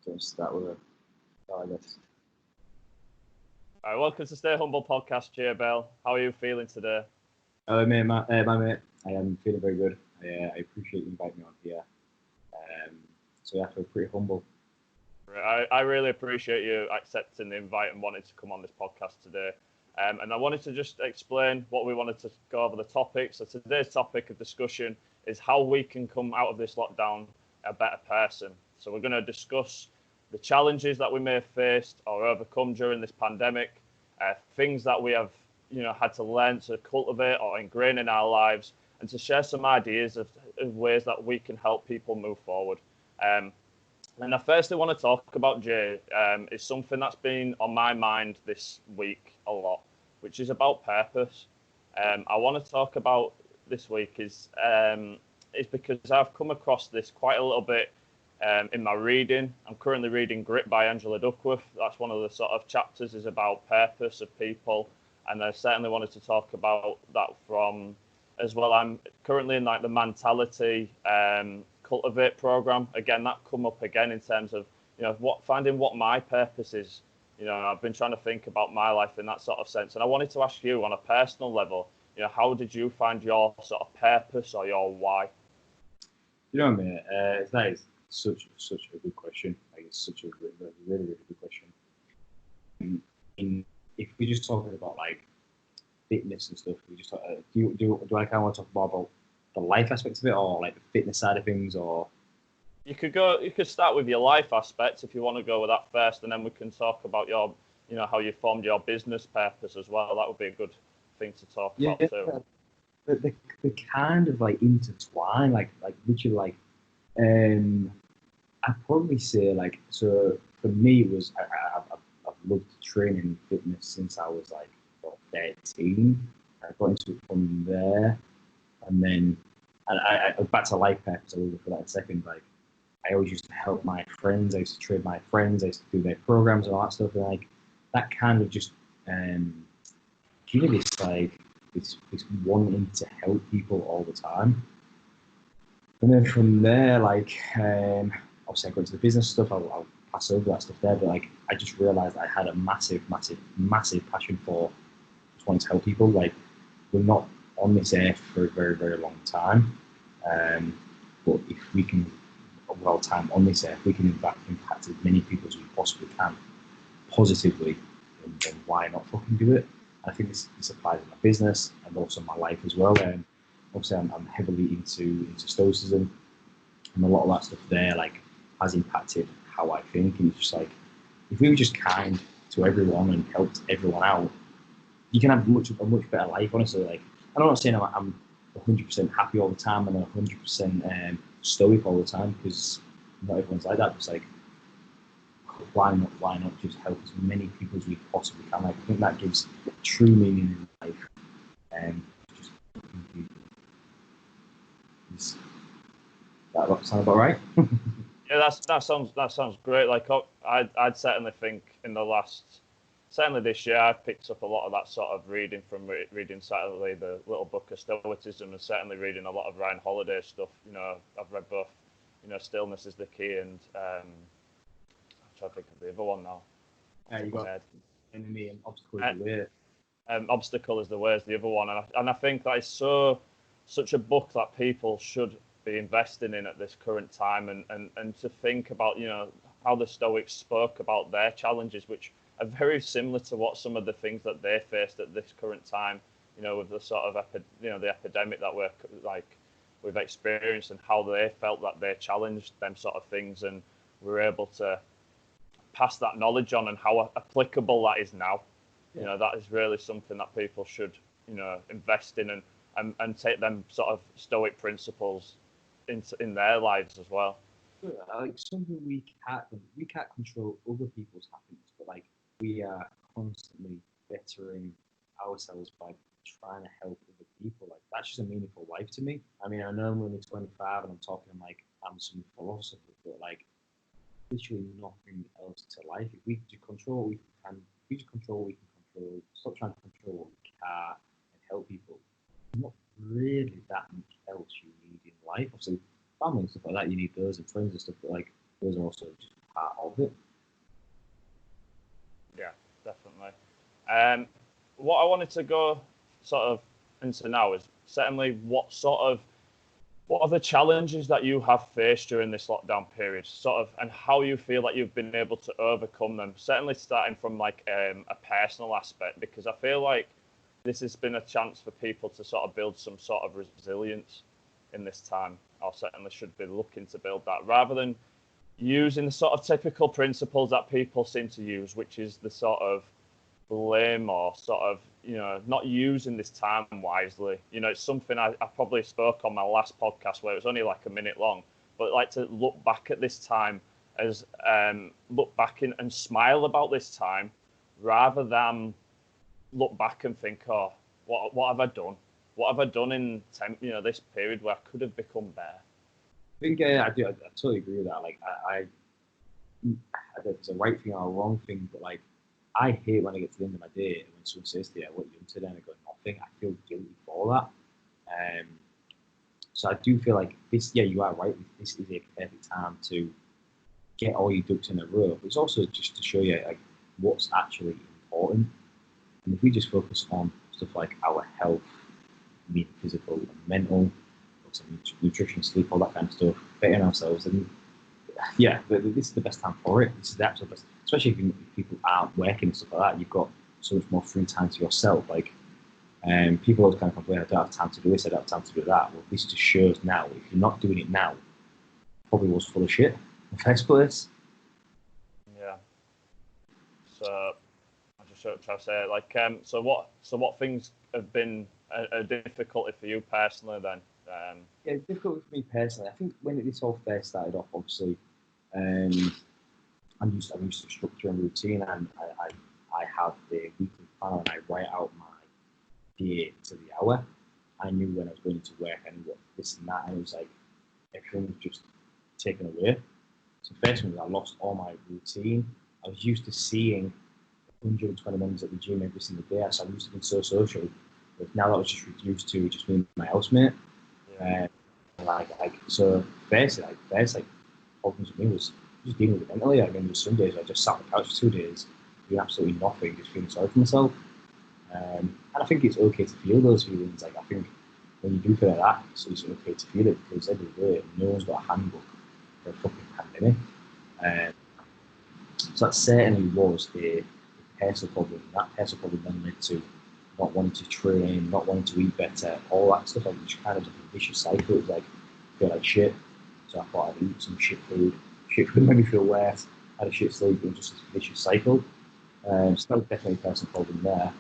Don't start with this. All right, welcome to Stay Humble podcast, Jay Bell. How are you feeling today? Hello, mate, my mate. I am feeling very good. I appreciate you inviting me on here. So yeah, I feel pretty humble. I really appreciate you accepting the invite and wanting to come on this podcast today. And I wanted to just explain what we wanted to go over the topic. So today's topic of discussion is how we can come out of this lockdown a better person. So we're going to discuss the challenges that we may have faced or overcome during this pandemic, things that we have, had to learn to cultivate or ingrain in our lives, and to share some ideas of ways that we can help people move forward. And I firstly want to talk about, Jay, is something that's been on my mind this week a lot, which is about purpose. I want to talk about this week is because I've come across this quite a little bit in my reading. I'm currently reading Grit by Angela Duckworth. That's one of the sort of chapters is about purpose of people. And I certainly wanted to talk about that from as well. I'm currently in like the mentality cultivate program. Again, that come up again in terms of, finding what my purpose is. I've been trying to think about my life in that sort of sense. And I wanted to ask you on a personal level, how did you find your sort of purpose or your why? Mate, that is such a good question. Like, it's such a really good question. If we just talking about like fitness and stuff, we just talk, do I kind of want to talk more about the life aspect of it, or like the fitness side of things, or you could start with your life aspects if you want to go with that first, and then we can talk about your, how you formed your business purpose as well. That would be a good thing to talk about too. They kind of like intertwine, like literally like I'd probably say like, so for me it was I've loved training and fitness since I was like 13. I got into it from there, and then I back to life purpose. I will go for that in a second. Like, I always used to help my friends. I used to train my friends. I used to do their programs and all that stuff. And like that kind of just give me this like this wanting to help people all the time. And then from there, like obviously I got into the business stuff. I'll pass over that stuff there. But like I just realised I had a massive passion for just wanting to help people. Like, we're not on this earth for a very long time, but if we can, over our time on this earth, we can impact as many people as we possibly can positively, then why not fucking do it? I think this applies in my business and also my life as well. Obviously, I'm heavily into stoicism, and a lot of that stuff there like has impacted how I think. And it's just like, if we were just kind to everyone and helped everyone out, you can have a much better life. Honestly, like, I'm not saying I'm 100% happy all the time and 100% stoic all the time, because not everyone's like that. But it's like, why not just help as many people as we possibly can? Like, I think that gives true meaning in life. Just that sound about right? Yeah, that sounds great. Like, I'd certainly think certainly this year, I've picked up a lot of that sort of reading from reading certainly the little book of Stoicism, and certainly reading a lot of Ryan Holiday stuff. I've read both, Stillness is the Key, and I'm trying to think of the other one now. You got Enemy and Obstacle is the Way. Obstacle is the Way is the other one, and I think that is such a book that people should be investing in at this current time, and to think about, how the Stoics spoke about their challenges, which are very similar to what some of the things that they faced at this current time, with the sort of the epidemic that we've experienced, and how they felt that they challenged them sort of things, and were able to pass that knowledge on, and how applicable that is now. Yeah. That is really something that people should, invest in, and take them sort of Stoic principles in their lives as well. Like, something we can't control other people's happiness, but like, we are constantly bettering ourselves by trying to help other people. Like, that's just a meaningful life to me. I mean, I know I'm only 25 and I'm talking like I'm some philosopher, but like, literally nothing else to life. If we can control what we can, if we just control what we can control, stop trying to control what we can't, and help people, not really that much else you need in life. Obviously, family and stuff like that, you need those, and friends and stuff, but like, those are also just part of it. Yeah, definitely. What I wanted to go sort of into now is certainly what are the challenges that you have faced during this lockdown period, sort of, and how you feel that you've been able to overcome them? Certainly starting from like a personal aspect, because I feel like this has been a chance for people to sort of build some sort of resilience in this time, or certainly should be looking to build that, rather than using the sort of typical principles that people seem to use, which is the sort of blame or sort of, not using this time wisely. It's something I probably spoke on my last podcast where it was only like a minute long, but like to look back at this time as look back and smile about this time, rather than look back and think, oh, what have I done? What have I done in this period where I could have become better? I think I do. I totally agree with that. Like I don't know if it's a right thing or a wrong thing, but like I hate when I get to the end of my day and when someone says to me, "What you done today?" and I go nothing. I feel guilty for that. So I do feel like this. Yeah, you are right. This is a perfect time to get all your ducks in a row. But it's also just to show you like what's actually important. And if we just focus on stuff like our health, meaning physical and mental, nutrition, sleep, all that kind of stuff, bettering ourselves, and yeah, this is the best time for it. This is the absolute best, especially if people aren't working and stuff like that. You've got so much more free time to yourself. Like, people always kind of complain, I don't have time to do this, I don't have time to do that. Well, this just shows now, if you're not doing it now, probably was full of shit in the first place. Yeah. So I just try to say, like, so what things have been a difficulty for you personally then? Yeah, difficult for me personally. I think when this all first started off, obviously, I'm used to structure and routine, and I have the weekly planner and I write out my day to the hour. I knew when I was going to work, I knew what this and that, and it was like everything was just taken away. So first one was I lost all my routine. I was used to seeing 120 members at the gym every single day, so I'm used to being so social. But now that was just reduced to just me and my housemate. Yeah. So first problems with me was just dealing with it mentally. I remember some days I just sat on the couch for 2 days, doing absolutely nothing, just feeling sorry for myself. And I think it's okay to feel those feelings. Like I think when you do feel like that, it's okay to feel it, because every day no one's got a handbook for a fucking pandemic. So that certainly was a personal problem. That personal problem then led to not wanting to train, not wanting to eat better, all that stuff. Like it's kind of like a vicious cycle. It was like I feel like shit, so I thought I'd eat some shit food. Shit food made me feel worse. I had a shit sleep. It was just a vicious cycle. So that was definitely a personal problem there.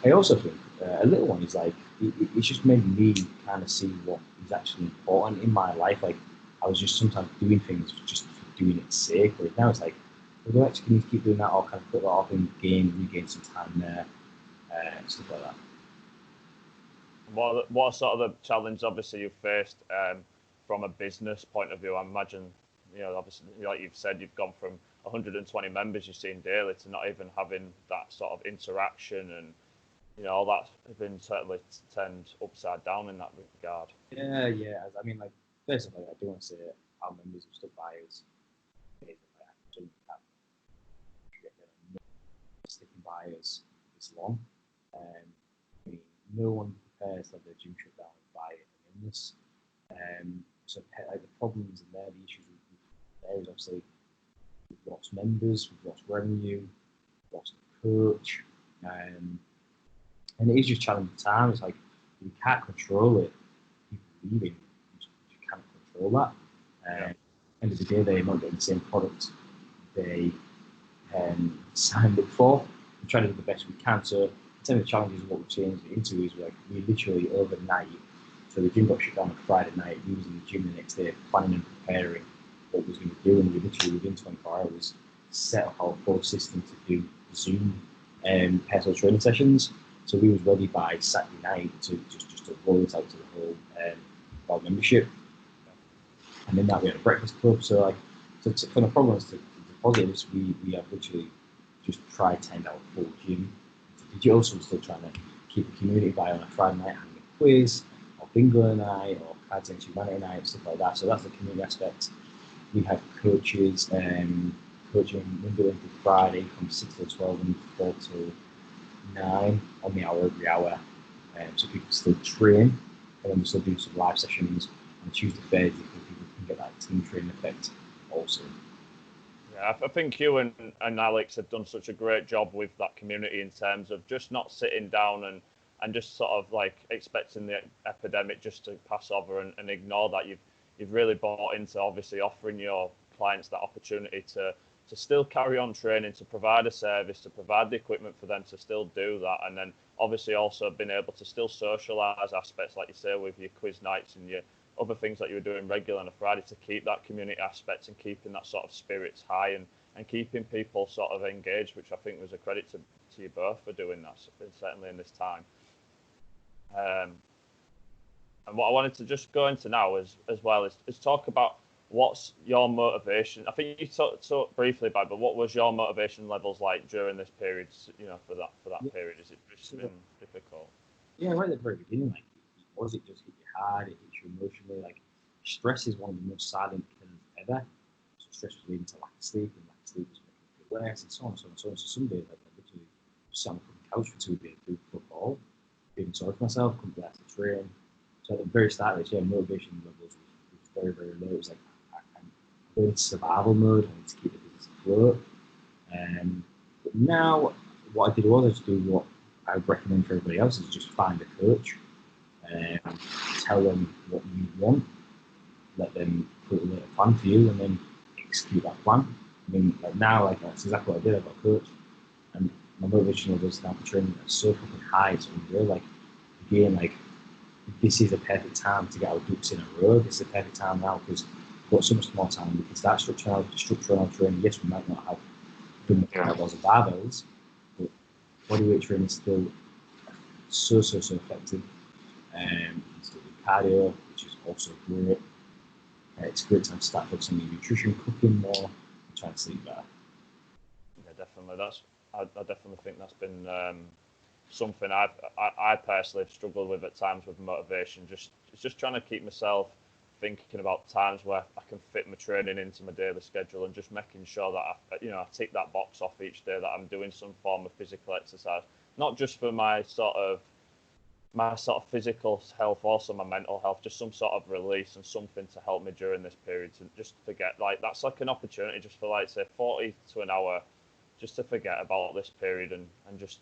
I also think a little one is like it's just made me kind of see what is actually important in my life. Like I was just sometimes doing things just for doing its sake, but now it's like, well, do I actually need to keep doing that, or kind of put that off and regain some time there, stuff like that. What are sort of the challenges obviously you've faced from a business point of view? I imagine, obviously, like you've said, you've gone from 120 members you've seen daily to not even having that sort of interaction, and all that's been certainly turned upside down in that regard. Yeah. I mean, like, first of all, I do want to say our members have stuck by us. Sticking by us this long. I mean, no one prepares to have their gym shut down by an illness. So like the problems and the issues there is obviously we've lost members, we've lost revenue, we've lost a coach, and it is just challenging time. It's like you can't control it. People leaving, you can't control that. End of the day, they're not getting the same product they signed up for. We're trying to do the best we can. So some of the challenges of what we've changed it into is like we literally overnight. So the gym got shut down on Friday night. We was in the gym the next day planning and preparing what we was going to do, and we literally within 24 hours set up our full system to do Zoom personal training sessions. So we was ready by Saturday night to just to roll it out to the whole our membership. And then that we had a breakfast club. So like, from the problems to the positives, we have literally just tried to end our full gym. Digital, so we're still trying to keep a community by on a Friday night having a quiz, or bingo night, or Cards Against Humanity night, stuff like that. So that's the community aspect. we have coaches coaching Monday, Wednesday, Friday from 6 till 12 and 4 till 9 on the hour every hour. So people still train, and then we still do some live sessions on Tuesday, Thursday, so people can get that team training effect also. Yeah, I think you and Alex have done such a great job with that community in terms of just not sitting down and just sort of like expecting the epidemic just to pass over and ignore that. You've really bought into obviously offering your clients that opportunity to still carry on training, to provide a service, to provide the equipment for them to still do that, and then obviously also been able to still socialise aspects, like you say, with your quiz nights and your other things that you were doing regular on a Friday, to keep that community aspect and keeping that sort of spirits high and keeping people sort of engaged, which I think was a credit to you both for doing that, certainly in this time. And what I wanted to just go into now as well is talk about what's your motivation. I think you talked briefly about, but what was your motivation levels like during this period? You know, for that period, is it just been difficult? Yeah, right at the very beginning, like, was it just hit you hard? It hits you emotionally. Like, stress is one of the most silent killers ever. So stress was leading to lack of sleep, and lack of sleep was making me feel worse, and so on and so on and so on. So some days, like, I literally sat on the couch for 2 days, doing football, feeling sorry for myself, couldn't be out to train. So at the very start of this, yeah, motivation levels was very, very low. It was like, I'm going into survival mode. I need to keep the business afloat. But now, what I did was I just do what I would recommend for everybody else, is just find a coach, tell them what you want, let them put a plan for you, and then execute that plan. I mean, like now, like that's exactly what I did. I got a coach, and my motivation levels now for training are so fucking high. It's unreal. Like, again, like, this is the perfect time to get our ducks in a row. This is the perfect time now because we've got so much more time. We can start structuring our training. Yes, we might not have done the barbells and barbells, but bodyweight training is still so effective. You can still do cardio, which is also great. It's a great time to start focusing on your nutrition, cooking more, and trying to sleep better. Yeah, definitely. I definitely think that's been something I personally have struggled with at times with motivation. It's just trying to keep myself thinking about times where I can fit my training into my daily schedule, and just making sure that I tick that box off each day, that I'm doing some form of physical exercise, not just for my sort of physical health, also my mental health, just some sort of release and something to help me during this period, to just forget, like, that's like an opportunity just for, like, say 40 to an hour, just to forget about this period and just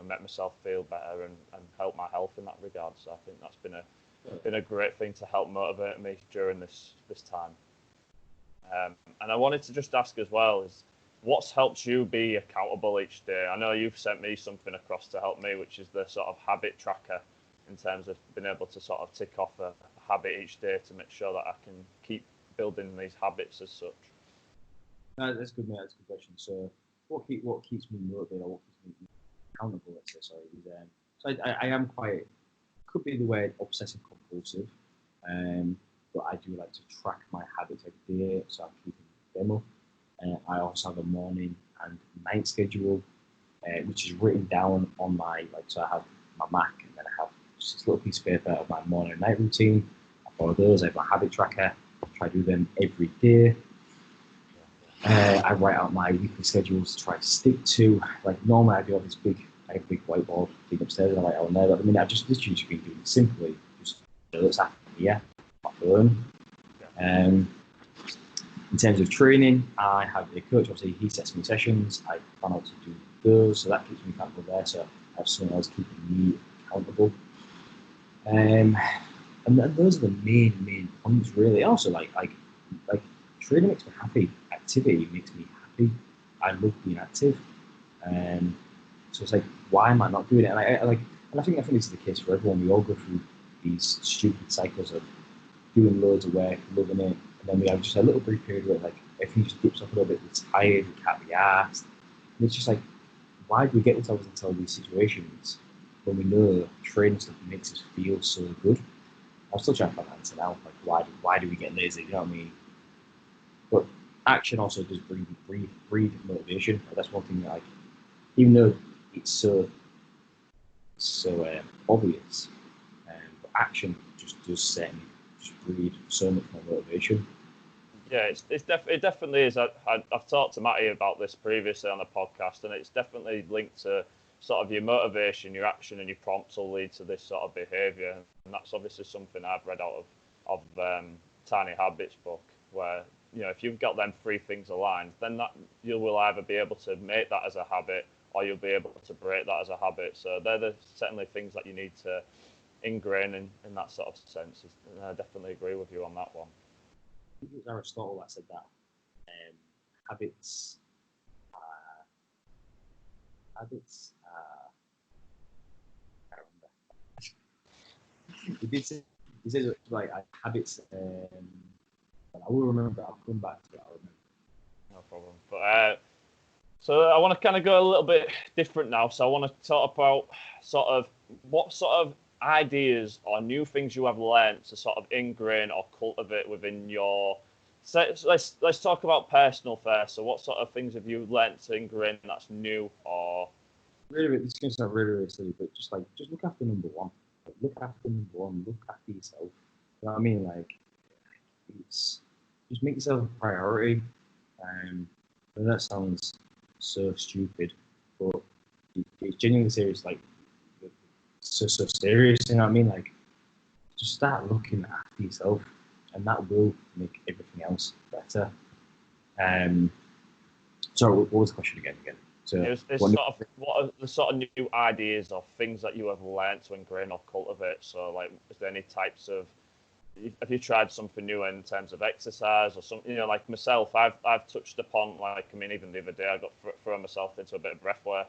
make myself feel better and help my health in that regard. So I think that's been a great thing to help motivate me during this time. And I wanted to just ask as well, is what's helped you be accountable each day? I know you've sent me something across to help me, which is the sort of habit tracker, in terms of being able to sort of tick off a habit each day to make sure that I can keep building these habits as such. That's good, mate. That's a good question. So, what keeps me motivated, or what keeps me accountable? Let's say, sorry, is so I am quite, could be the word obsessive compulsive, but I do like to track my habits every day, so I'm keeping them up. I also have a morning and night schedule, which is written down on my, like, so I have my Mac, and then I have just this little piece of paper of my morning and night routine. I follow those. I have my habit tracker. I try to do them every day. I write out my weekly schedules to try to stick to. Like, normally I do have I have a big whiteboard thing upstairs. I write out on there. But I mean, I've just literally been doing it simply. Just notes after here, my phone. In terms of training, I have a coach. Obviously, he sets me sessions. I plan out to do those, so that keeps me accountable there. So I have someone else keeping me accountable. And those are the main points, really. Also, like training makes me happy. Activity makes me happy. I love being active. So it's like, why am I not doing it? And I think this is the case for everyone. We all go through these stupid cycles of doing loads of work, loving it, and then we have just a little brief period where, like, everything just dips off a little bit. We're tired, we can't be asked, and it's just like, why do we get ourselves into all these situations when we know training stuff makes us feel so good? I'm still trying to find that answer now. Like, why do we get lazy? You know what I mean? But action also does breed motivation. That's one thing that, like, even though it's so obvious, but action just does certainly just breed so much more motivation. Yeah, it definitely is. I've talked to Matty about this previously on the podcast, and it's definitely linked to sort of your motivation, your action, and your prompts will lead to this sort of behaviour. And that's obviously something I've read out of Tiny Habits book, where if you've got them three things aligned, then that you will either be able to make that as a habit, or you'll be able to break that as a habit. So they're certainly things that you need to ingrain in that sort of sense. And I definitely agree with you on that one. It was Aristotle that said that habits, habits. I can't remember. He said like habits. I will remember. I'll come back to it. I'll remember. No problem. But so I want to kind of go a little bit different now. So I want to talk about sort of what sort of ideas or new things you have learned to sort of ingrain or cultivate within your. So let's talk about personal first. So what sort of things have you learned to ingrain that's new or? Really, this is going to sound really silly, but just look after number one. Like, look after number one. Look after yourself. You know what I mean? Like, it's just make yourself a priority. And that sounds so stupid, but it's genuinely serious. Like, so serious. You know what I mean? Like, just start looking after yourself, and that will make everything else better. Sorry, what was the question again? So what are the sort of new ideas or things that you have learned to ingrain or cultivate? So, like, is there any types of have you tried something new in terms of exercise or something? Like myself, I've touched upon, like, I mean, even the other day I got thrown myself into a bit of breath work.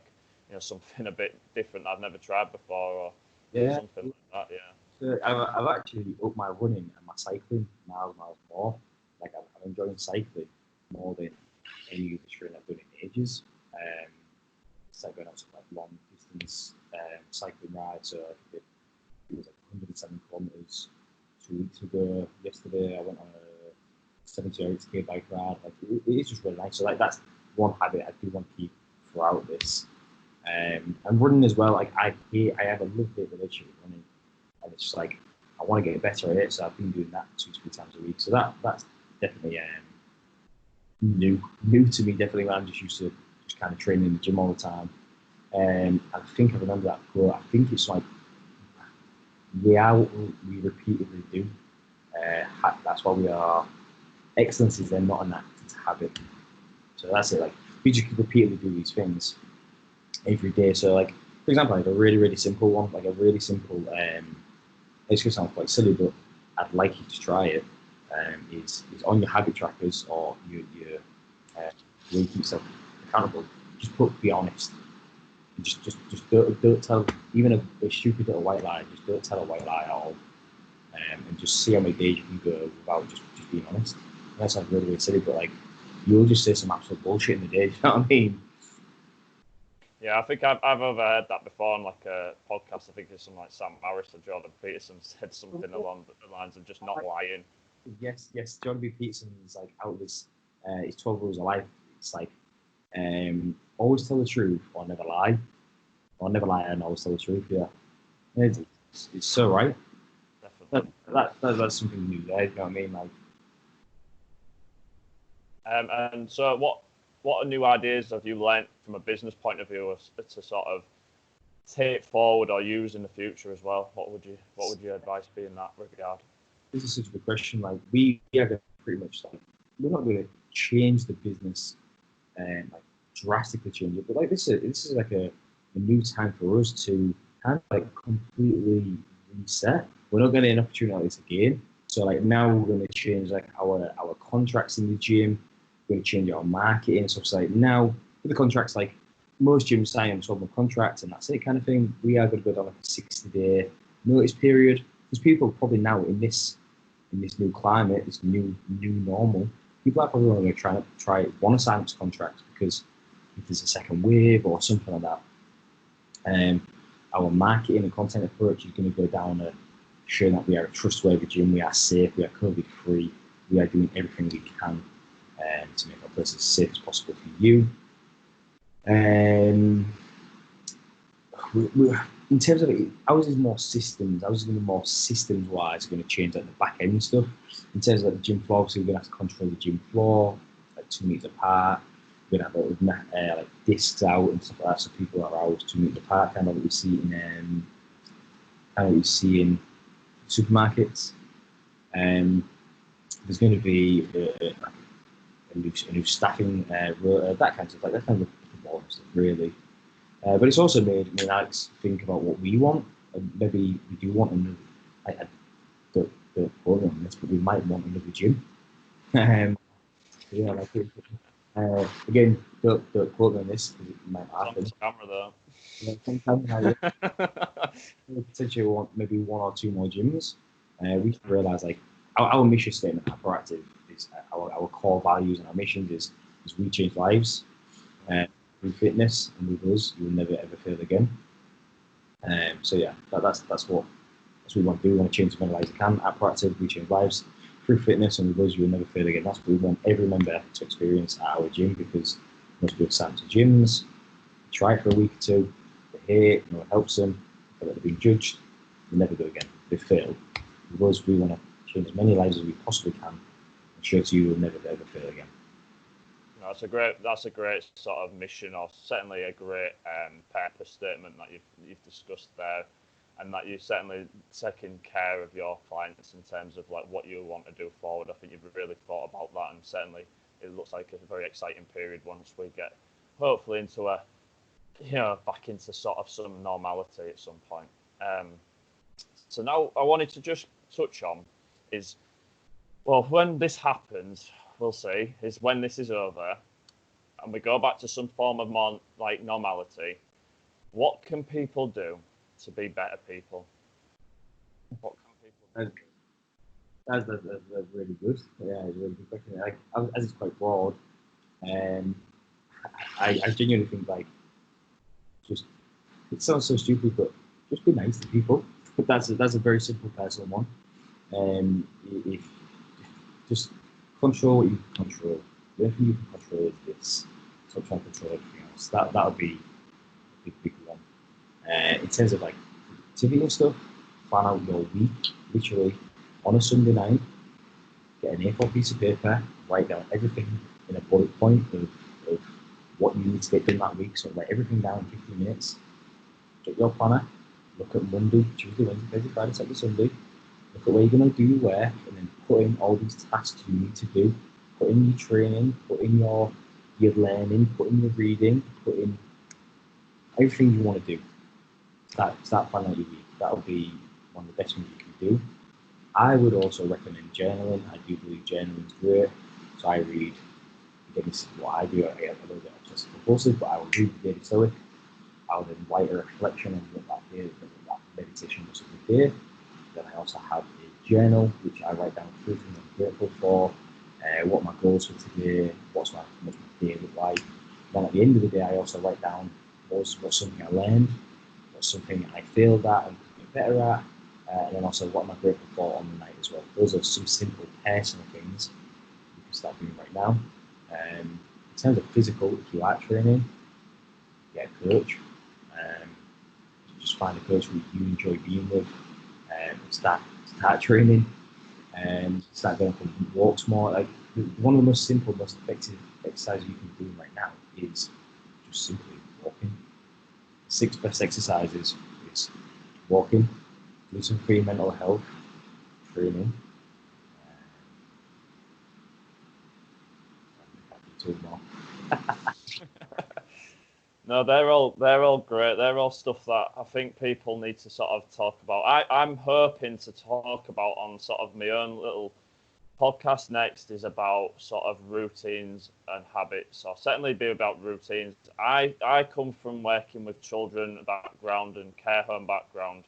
Something a bit different I've never tried before, or something like that. Yeah. So I've actually upped my running and my cycling miles more. Like I'm enjoying cycling more than any of the training I've done in ages. It's like going out to like long distance cycling rides. So it was like 107 kilometers 2 weeks ago. Yesterday I went on a 70 or 80k bike ride. Like it is just really nice. So like that's one habit I do want to keep throughout this. And running as well. Like I have a love-hate relationship with running, and it's just like I want to get better at it. So I've been doing that 2 to 3 times a week. So that's definitely new to me. Definitely, when I'm just used to just kind of training in the gym all the time. I think I remember that quote. I think it's like we are what we repeatedly do. That's why we are. Excellence is then not an act; it's a habit. So that's it. Like we just repeatedly do these things every day. So like for example, like a really simple one, like a really simple. It's going to sound quite silly, but I'd like you to try it. Is on your habit trackers or your where you keep yourself accountable. Just be honest. Just don't tell even a stupid little white lie. Just don't tell a white lie at all, and just see how many days you can go without just being honest. And that sounds really silly, but like you'll just say some absolute bullshit in the day. You know what I mean? Yeah, I think I've overheard that before on like a podcast. I think it's some like Sam Harris or Jordan Peterson said something along the lines of just not lying. Yes. Jordan B. Peterson's like out this. His 12 rules of life. It's like always tell the truth or never lie, and always tell the truth. Yeah, it's so right. Definitely. That's something new there. You know what I mean? Like, and so what are new ideas have you learnt from a business point of view to sort of take forward or use in the future as well? What would your advice be in that regard? This is such a good question. Like we are going to pretty much like we're not going to change the business and like drastically change it, but like this is like a new time for us to kind of like completely reset. We're not going to get an opportunity like this again. So like now we're going to change like our contracts in the gym. We're going to change our marketing and stuff. So like now with the contracts, like most gyms sign on 12-month contracts and that's it kind of thing. We are going to go down like a 60-day notice period because people probably now in this new climate, this new normal, people are probably going to want to sign up to contracts because if there's a second wave or something like that. Our marketing and content approach is going to go down a showing that we are a trustworthy gym, we are safe, we are COVID free, we are doing everything we can to make our place as safe as possible for you. in terms of it, ours is more systems. Ours is going to be more systems wise, going to change like the back end stuff. In terms of like the gym floor, obviously we're going to have to control the gym floor like 2 meters apart. We're going to have like discs out and stuff like that, so people are out 2 meters apart, kind of what we see in supermarkets. There's going to be a new staffing rota, that kind of stuff. Like that kind of the boring stuff, really. But it's also made me and Alex think about what we want, and maybe we do want another. I don't quote on this, but we might want another gym. Yeah, like again, don't quote me on this because it might happen. It's on camera though. Yeah, sometimes I potentially want maybe one or two more gyms. We realise like our mission statement at Proactive is our core values and our missions is we change lives through fitness, and with us you will never ever fail again. So yeah, that's what we want to do. We want to change as many lives as we can. At Proactive, we change lives through fitness, and with us you will never fail again. That's what we want every member to experience at our gym, because most people sign to gyms, try it for a week or two, they hate it, it helps them, but they're being judged, they never go again. They fail. With us, we want to change as many lives as we possibly can, and show to you will never ever fail again. That's a great sort of mission, or certainly a great purpose statement that you've discussed there, and that you're certainly taking care of your clients in terms of like what you want to do forward. I think you've really thought about that, and certainly it looks like a very exciting period once we get hopefully into back into sort of some normality at some point. So now I wanted to just touch on is, well, when this happens, we'll see, is when this is over and we go back to some form of more like normality, what can people do to be better people? What can people do? That's really good. Yeah, it's a really good question. Like, as it's quite broad, um, I genuinely think like just it sounds so stupid, but just be nice to people. But that's a very simple personal one. If just control what you can control. The only thing you can control is this. Stop trying to control everything else. That would be a big one. In terms of like activity and stuff, plan out your week literally on a Sunday night. Get an A4 piece of paper, write down everything in a bullet point of what you need to get done that week. So write everything down in 15 minutes. Get your planner. Look at Monday, Tuesday, Wednesday, Thursday, Friday, Saturday, Sunday. Look at where you're going to do your work, and then put in all these tasks you need to do. Put in your training, put in your learning, put in your reading, put in everything you want to do. Start planning out your week. That'll be one of the best things you can do. I would also recommend journaling. I do believe journaling is great. So I read, again, this is what I do. I get a little bit obsessive compulsive, but I will read the daily stoic. I will then write a reflection on what that meditation was of the day. Then I also have a journal, which I write down 3 things I'm grateful for, what my goals for today, what's my day look like. Then at the end of the day, I also write down what's something I learned, what's something I failed at and could get better at, and then also what am I grateful for on the night as well. Those are some simple personal things you can start doing right now. In terms of physical, if you like training, get a coach. Just find a coach who you enjoy being with, start training, and start going for walks more. Like one of the most simple, most effective exercises you can do right now is just simply walking. 6 best exercises is walking, do some free mental health training. Two more. No, they're all great. They're all stuff that I think people need to sort of talk about. I'm hoping to talk about on sort of my own little podcast next is about sort of routines and habits, or certainly be about routines. I come from working with children background and care home background,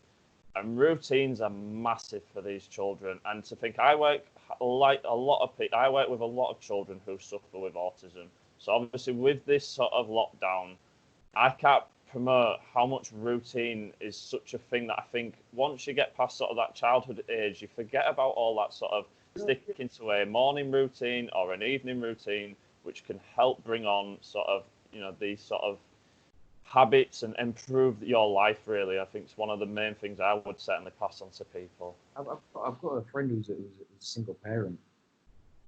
and routines are massive for these children. And to think I work like a lot of people, I work with a lot of children who suffer with autism. So obviously with this sort of lockdown, I can't promote how much routine is such a thing that I think once you get past sort of that childhood age, you forget about all that sort of sticking to a morning routine or an evening routine, which can help bring on sort of, these sort of habits and improve your life. Really, I think it's one of the main things I would certainly pass on to people. I've got a friend who's a single parent,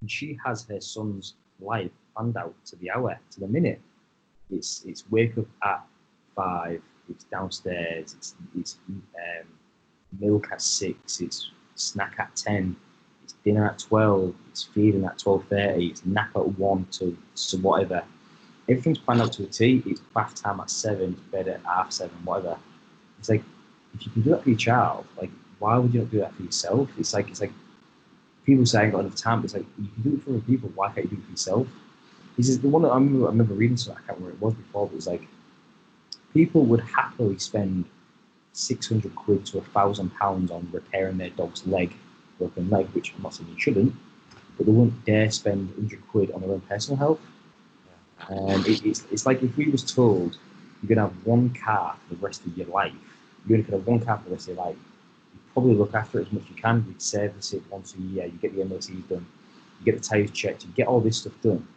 and she has her son's life planned out to the hour, to the minute. It's wake up at 5. It's downstairs. It's milk at 6. It's snack at 10. It's dinner at 12. It's feeding at 12:30. It's nap at 1 to whatever. Everything's planned out to a T. It's bath time at 7. It's bed at 7:30, whatever. It's like, if you can do that for your child, like, why would you not do that for yourself? It's like people say I ain't got enough time, but it's like, you can do it for other people. Why can't you do it for yourself? This is the one that I remember reading something. I can't remember what it was before, but it was like, people would happily spend 600 quid to £1,000 on repairing their dog's broken leg, which I'm not saying you shouldn't, but they wouldn't dare spend 100 quid on their own personal health. It's like, if we was told you're gonna have one car for the rest of your life, you're gonna have one car for the rest of your life. You probably look after it as much as you can. You service it once a year. You get the MOTs done. You get the tyres checked. You get all this stuff done.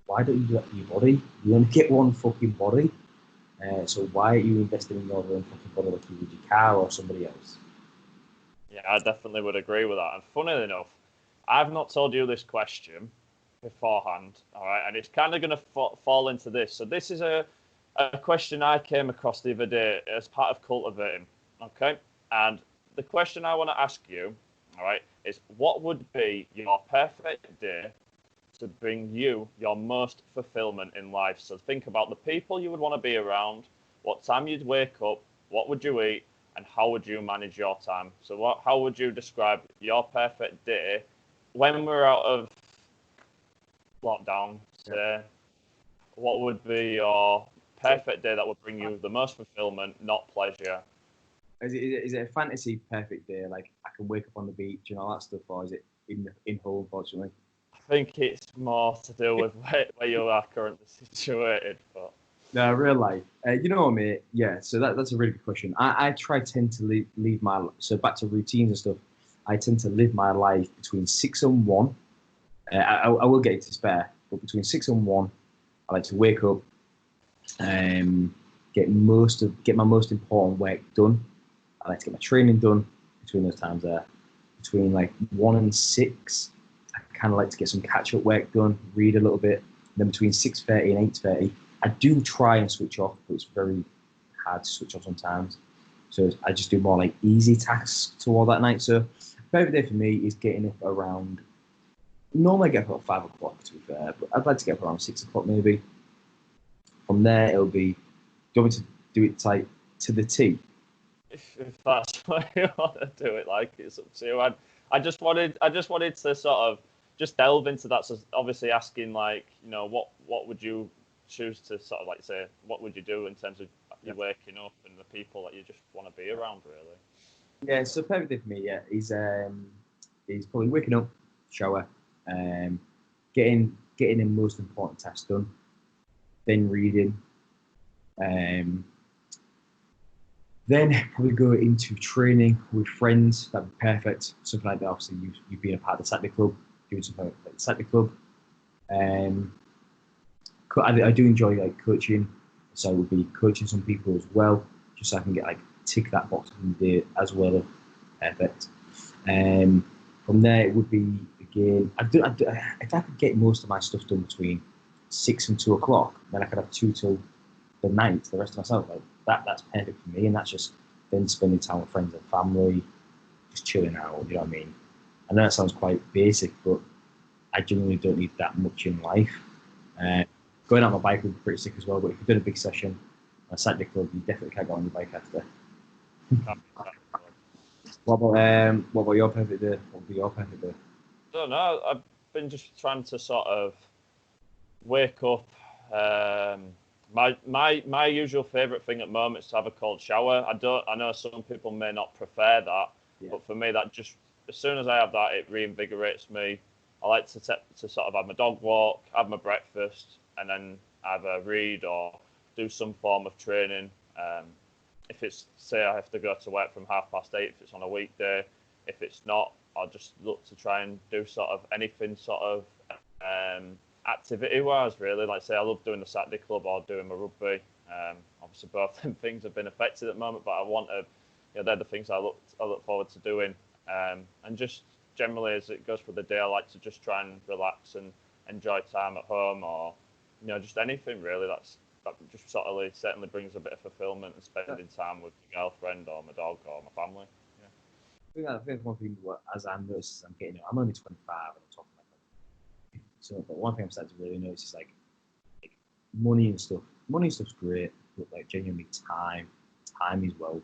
Why don't you do that for your body? You only get one fucking body. So why are you investing in your own fucking body like you would your car or somebody else? Yeah, I definitely would agree with that. And funnily enough, I've not told you this question beforehand, all right? And it's kind of going to fall into this. So this is a question I came across the other day as part of cultivating, okay? And the question I want to ask you, all right, is what would be your perfect day to bring you your most fulfillment in life? So think about the people you would want to be around, what time you'd wake up, what would you eat, and how would you manage your time? So how would you describe your perfect day when we're out of lockdown? Say, what would be your perfect day that would bring you the most fulfillment, not pleasure? Is it a fantasy perfect day? Like, I can wake up on the beach and all that stuff, or is it in home, unfortunately? I think it's more to do with where you are currently situated. But No, real life. You know what, mate? Yeah, so that's a really good question. I tend to leave my, so back to routines and stuff, I tend to live my life between 6 and 1. I will get it to spare, but between 6 and 1, I like to wake up, get my most important work done. I like to get my training done between those times there. Between like 1 and 6, I kind of like to get some catch-up work done, read a little bit. And then between 6:30 and 8:30, I do try and switch off, but it's very hard to switch off sometimes. So I just do more like easy tasks toward that night. So favorite day for me is getting up around, normally I get up at 5 o'clock, to be fair, but I'd like to get up around 6 o'clock maybe. From there, it'll be, do you want me to do it like to the T? if that's what you want to do it, like, it's up to you. I just wanted to sort of just delve into that. So obviously asking, like, what would you choose to sort of, like, say, what would you do in terms of you waking up and the people that you just want to be around, really? Yeah, so perfect day for me, yeah, is probably waking up, shower, getting the most important tasks done, then reading, then probably go into training with friends. That'd be perfect. Something like that. Obviously, you being a part of the Saturday Club, doing something like the Saturday Club. I do enjoy like coaching, so I would be coaching some people as well, just so I can get like tick that box in the day as well. Perfect. From there, it would be again. If I could get most of my stuff done between 6 and 2 o'clock, then I could have 2 till the night, the rest of myself. Like that's perfect for me, and that's just then spending time with friends and family, just chilling out. You know what I mean? I know that sounds quite basic, but I genuinely don't need that much in life. Going out on my bike would be pretty sick as well. But if you're doing a big session, a Saturday club, you definitely can't go on your bike after. What about your perfect day? What would be your perfect day? I don't know. I've been just trying to sort of wake up. My usual favourite thing at the moment is to have a cold shower. I know some people may not prefer that, but for me, that just, as soon as I have that, it reinvigorates me. I like to sort of have my dog walk, have my breakfast, and then either read or do some form of training. If it's, say, I have to go to work from 8:30, if it's on a weekday. If it's not, I'll just look to try and do sort of anything sort of activity-wise, really. Like, say, I love doing the Saturday club or doing my rugby. Obviously, both them things have been affected at the moment, but I want to, they're the things I look forward to doing. And just generally, as it goes through the day, I like to just try and relax and enjoy time at home, or just anything really. That just certainly brings a bit of fulfillment and spending time with my girlfriend or my dog or my family. I think one thing as I'm noticing, I'm only 25 and I'm talking like so. But one thing I'm starting to really notice is like money and stuff. Money and stuff's great, but like genuinely time is wealth.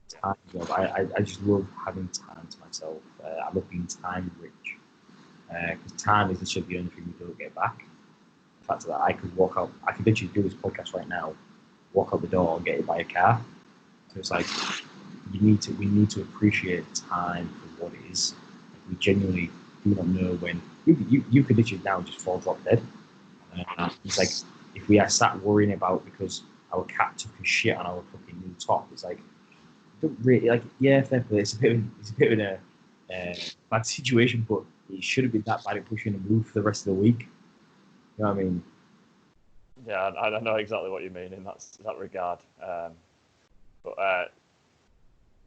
Time is wealth. I just love having time to myself. I love being time rich because time is literally the only thing you don't get back. The fact that I could walk out, I could literally do this podcast right now, walk out the door and get hit by a car. So it's like we need to appreciate time for what it is. Like, we genuinely do not know when you could literally now just fall drop dead. It's like if we are sat worrying about because our cat took a shit on our fucking new top, it's like don't really like fair play. It's a bit of a bad situation, but it should have been that bad at pushing the move for the rest of the week. You know what I mean? Yeah, I know exactly what you mean in that regard.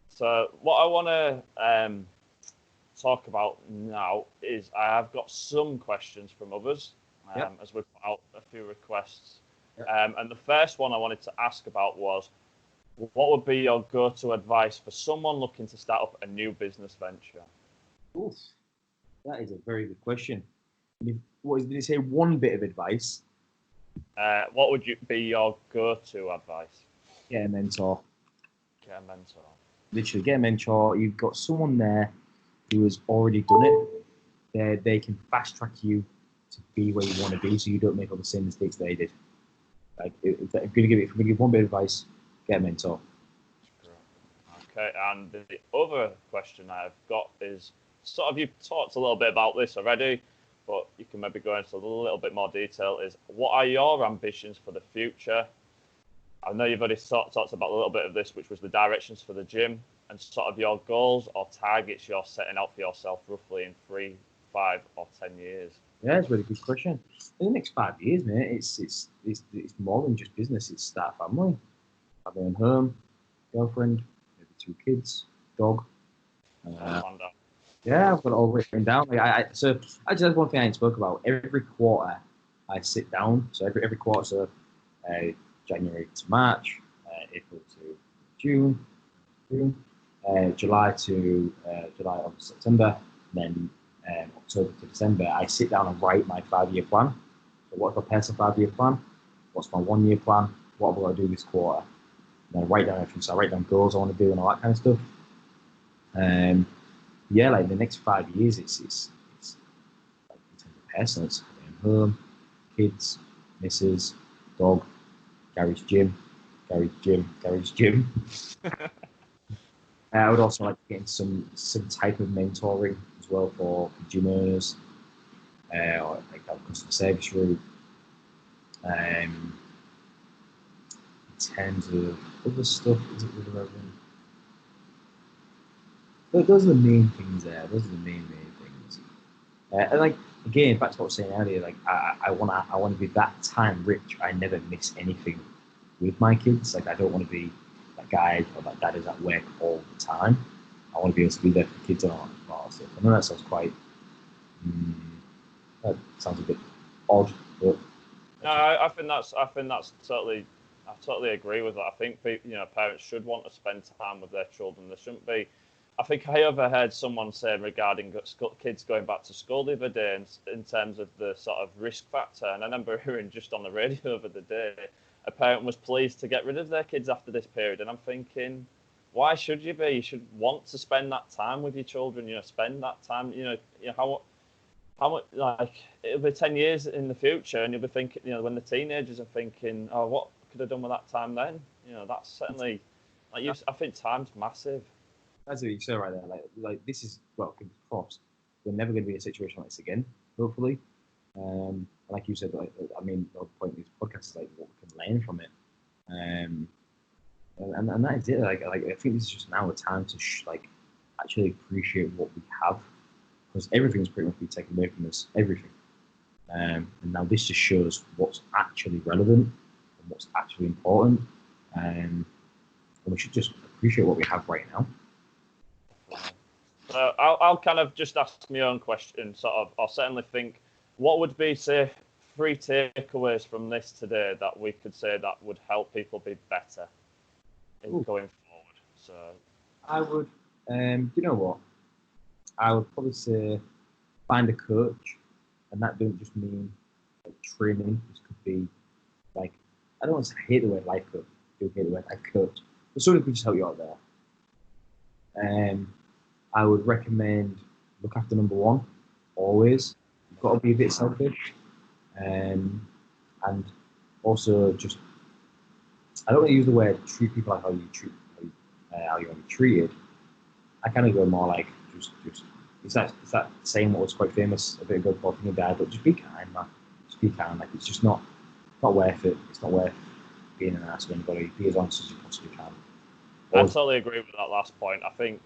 So what I want to talk about now is I have got some questions from others as we put out a few requests. And the first one I wanted to ask about was, what would be your go-to advice for someone looking to start up a new business venture? Oof, that is a very good question. Did you say one bit of advice? What would be your go-to advice? Get a mentor. Get a mentor. Literally, get a mentor. You've got someone there who has already done it. They can fast track you to be where you want to be, so you don't make all the same mistakes they did. Like, if I'm going to give one bit of advice, get a mentor. Okay, and the other question I've got is sort of, you've talked a little bit about this already, but you can maybe go into a little bit more detail, is what are your ambitions for the future? I know you've already talked about a little bit of this, which was the directions for the gym and sort of your goals or targets you're setting out for yourself roughly in 3, 5 or 10 years. Yeah, it's a really good question. In the next 5 years, mate, it's more than just business. It's start a family, have my own home, girlfriend, maybe 2 kids, dog. Yeah, I've got it all written down. So actually, that's one thing I ain't spoke about. Every quarter, I sit down. So every quarter, so January to March, April to June, July to July, September, and then October to December. I sit down and write my 5-year plan. So what's my personal 5-year plan? What's my 1-year plan? What have I got to do this quarter? And then I write down everything. So I write down goals I want to do and all that kind of stuff. Yeah, like the next 5 years, it's like in terms of personal, it's home, kids, missus, dog, garage gym. I would also like to get into some type of mentoring as well for gym owners, or like that customer service route. In terms of other stuff, is it really relevant? But those are the main things there. Those are the main things. And like again, back to what I was saying earlier, like I want to be that time rich. I never miss anything with my kids. Like I don't want to be that guy or that dad is at work all the time. I want to be able to be there for the kids and all that stuff. I know that sounds quite. That sounds a bit odd, but no, I think that's totally. I totally agree with that. I think parents should want to spend time with their children. There shouldn't be. I think I overheard someone say regarding kids going back to school the other day in terms of the sort of risk factor. And I remember hearing just on the radio the other day, a parent was pleased to get rid of their kids after this period. And I'm thinking, why should you be? You should want to spend that time with your children. Spend that time. How much, like, it'll be 10 years in the future, and you'll be thinking, when the teenagers are thinking, oh, what could I have done with that time then? That's certainly, I think time's massive. That's what you say right there. Like this is crossed. We're never going to be in a situation like this again, hopefully. Like you said, the whole point of this podcast is like what we can learn from it. And that is it. Like I think this is just now a time to actually appreciate what we have, because everything's pretty much been taken away from us. Everything. And now this just shows what's actually relevant and what's actually important. And we should just appreciate what we have right now. So I'll kind of just ask my own question. Sort of, I'll certainly think, what would be, say, 3 takeaways from this today that we could say that would help people be better in going forward? So I would, you know what? I would probably say find a coach, and that don't just mean like training. This could be like, I don't want to say, I hate the word life coach. I do hate the word life coach, but someone who could just help you out there. I would recommend look after number one always. You've got to be a bit selfish, and also just, I don't want to use the word treat people like how you treat how you want to be treated. I kind of go more like just it's that saying what was quite famous a bit ago called "Being a guy," but just be kind, man. Just be kind. Like, it's just not worth it. It's not worth being an ass to anybody. Be as honest as you possibly can. I totally agree with that last point. I think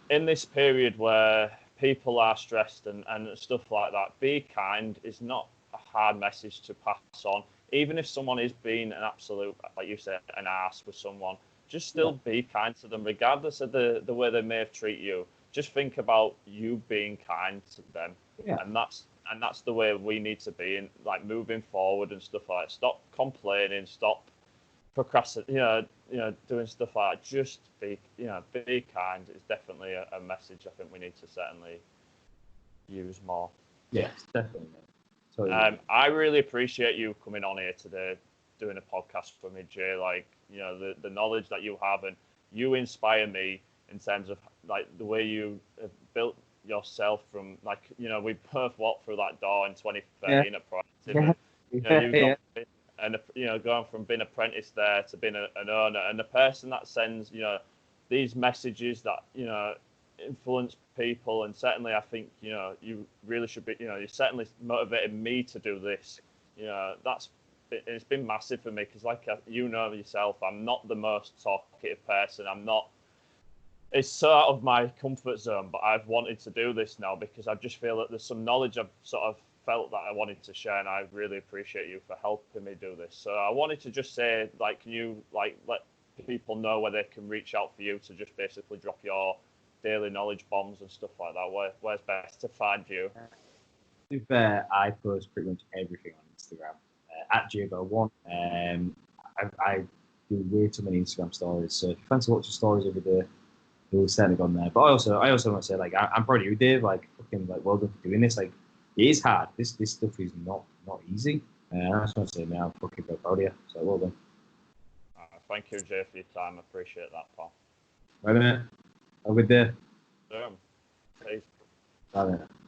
in this period where people are stressed and stuff like that, be kind is not a hard message to pass on. Even if someone is being an absolute, like you said, an ass with someone, just still be kind to them, regardless of the way they may have treated you. Just think about you being kind to them, and that's the way we need to be in, like, moving forward and stuff like that. Stop complaining, stop procrastinating, doing stuff like that. Just be kind. It's definitely a message I think we need to certainly use more. Yes, definitely. Totally. I really appreciate you coming on here today, doing a podcast for me, Jay. Like, the knowledge that you have, and you inspire me in terms of like the way you have built yourself from, like, we both walked through that door in 2013 at Proactive. And going from being apprentice there to being an owner, and the person that sends these messages that influence people. And certainly I think you really should be, you certainly motivated me to do this. It's been massive for me, because like yourself, I'm not the most talkative person. It's so out of my comfort zone, but I've wanted to do this now because I just feel that there's some knowledge I've sort of felt that I wanted to share, and I really appreciate you for helping me do this. So I wanted to just say, like, can you let people know where they can reach out for you to just basically drop your daily knowledge bombs and stuff like that? Where's best to find you? To be fair, I post pretty much everything on Instagram at JBell1. I do way too many Instagram stories, so if you fancy watching stories every day, you'll certainly go on there. But I also want to say, like, I'm proud of you, Dave. Like, fucking, like, well done for doing this. Like, it is hard. This stuff is not easy. I just want to say, man, I'm fucking very proud of you. So well done. Thank you, Jay, for your time. I appreciate that, pal. Right, mate. Have a good day. Peace. Bye, mate.